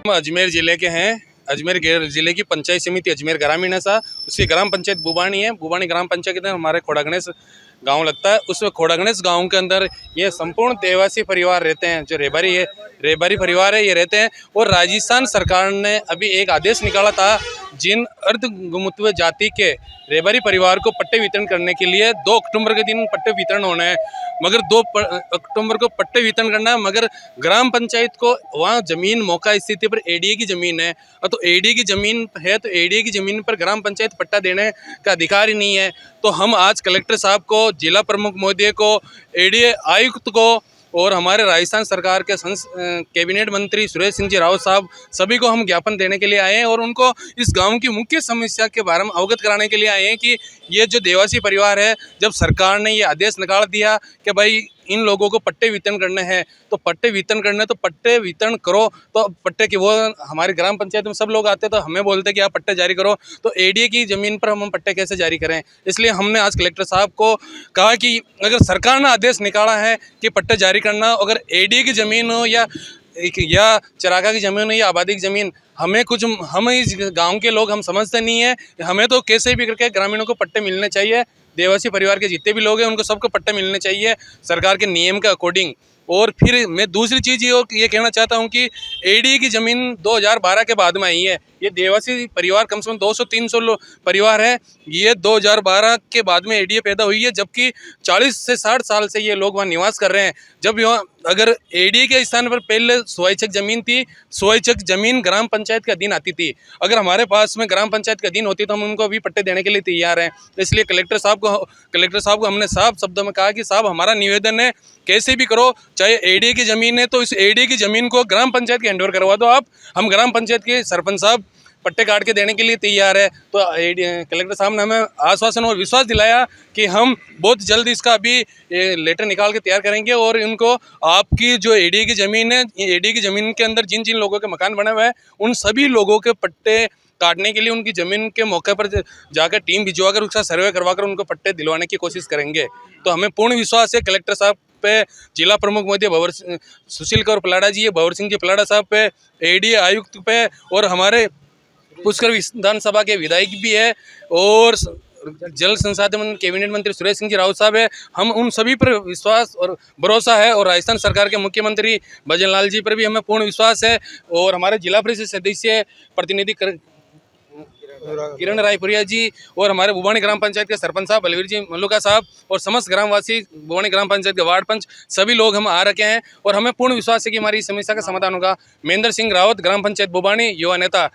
हम अजमेर ज़िले के हैं। अजमेर ज़िले की पंचायत समिति अजमेर ग्रामीण है सा, उसकी ग्राम पंचायत बुबानी है। बुबानी ग्राम पंचायत के अंदर हमारे खोड़ा गणेश गांव लगता है। उसमें खोड़ा गणेश गांव के अंदर ये संपूर्ण देवासी परिवार रहते हैं। जो रेबारी परिवार है, ये रहते हैं। और राजस्थान सरकार ने अभी एक आदेश निकाला था, जिन अर्धगुमुत्व जाति के रेबारी परिवार को पट्टे वितरण करने के लिए 2 अक्टूबर के दिन पट्टे वितरण होना है। मगर 2 अक्टूबर को पट्टे वितरण करना है, मगर ग्राम पंचायत को वहाँ जमीन मौका स्थिति पर एडीए की ज़मीन है। तो एडीए की ज़मीन है, तो एडीए की ज़मीन पर ग्राम पंचायत पट्टा देने का अधिकार ही नहीं है। तो हम आज कलेक्टर साहब को, जिला प्रमुख महोदय को, एडीए आयुक्त को और हमारे राजस्थान सरकार के कैबिनेट मंत्री सुरेश सिंह जी रावत साहब, सभी को हम ज्ञापन देने के लिए आए हैं और उनको इस गांव की मुख्य समस्या के बारे में अवगत कराने के लिए आए हैं कि ये जो देवासी परिवार है, जब सरकार ने ये आदेश निकाल दिया कि भाई इन लोगों को पट्टे वितरण करने हैं, तो पट्टे वितरण करने, तो पट्टे वितरण करो। तो पट्टे की वो हमारी ग्राम पंचायत में सब लोग आते हैं, तो हमें बोलते हैं कि आप पट्टे जारी करो। तो एडीए की ज़मीन पर हम पट्टे कैसे जारी करें? इसलिए हमने आज कलेक्टर साहब को कहा कि अगर सरकार ने आदेश निकाला है कि पट्टे जारी करना, अगर एडीए की ज़मीन हो या चरागा की ज़मीन हो या आबादी की ज़मीन, हम इस गांव के लोग हम समझते नहीं है। हमें तो कैसे भी करके ग्रामीणों को पट्टे मिलने चाहिए। देवासी परिवार के जितने भी लोग हैं, उनको सबको पट्टे मिलने चाहिए सरकार के नियम के अकॉर्डिंग। और फिर मैं दूसरी चीज़ ये कहना चाहता हूँ कि एडीए की ज़मीन 2012 के बाद में आई है। ये देवासी परिवार कम से कम 200-300 परिवार है। ये 2012 के बाद में एडीए पैदा हुई है, जबकि 40 से 60 साल से ये लोग वहाँ निवास कर रहे हैं। जब यहाँ अगर एडीए के स्थान पर पहले स्वैच्छिक ज़मीन थी, स्वैच्छिक ज़मीन ग्राम पंचायत के अधीन आती थी। अगर हमारे पास में ग्राम पंचायत के अधीन होती तो हम उनको अभी पट्टे देने के लिए तैयार हैं। इसलिए कलेक्टर साहब को हमने साफ शब्दों में कहा कि साहब, हमारा निवेदन है, कैसे भी करो, चाहे एडीए की ज़मीन है तो इस एडीए की ज़मीन को ग्राम पंचायत के हैंडओवर करवा दो आप। हम ग्राम पंचायत के सरपंच साहब पट्टे काट के देने के लिए तैयार है। तो कलेक्टर साहब ने हमें आश्वासन और विश्वास दिलाया कि हम बहुत जल्द इसका अभी लेटर निकाल के तैयार करेंगे और इनको आपकी जो एडीए की ज़मीन है, एडीए की ज़मीन के अंदर जिन जिन लोगों के मकान बने हुए हैं, उन सभी लोगों के पट्टे काटने के लिए उनकी ज़मीन के मौके पर जाकर टीम भिजवाकर उसका सर्वे करवाकर उनको पट्टे दिलवाने की कोशिश करेंगे। तो हमें पूर्ण विश्वास है कलेक्टर साहब पे, जिला प्रमुख महोदय सुशील कौर पलाड़ा जी, भंवर सिंह जी पलाड़ा साहब पे, एडीए आयुक्त पे और हमारे पुष्कर विधानसभा के विधायक भी है और जल संसाधन कैबिनेट मंत्री सुरेश सिंह जी रावत साहब है। हम उन सभी पर विश्वास और भरोसा है और राजस्थान सरकार के मुख्यमंत्री भजन लाल जी पर भी हमें पूर्ण विश्वास है और हमारे जिला परिषद सदस्य प्रतिनिधि किरण रायपुरिया जी और हमारे बुबानी ग्राम पंचायत के सरपंच साहब बलवीर जी मल्लुका साहब और समस्त ग्रामवासी बुबानी ग्राम पंचायत के वार्ड पंच, सभी लोग हम आ रखे हैं और हमें पूर्ण विश्वास है कि हमारी समस्या का समाधान होगा। महेंद्र सिंह रावत, ग्राम पंचायत बुबानी, युवा नेता।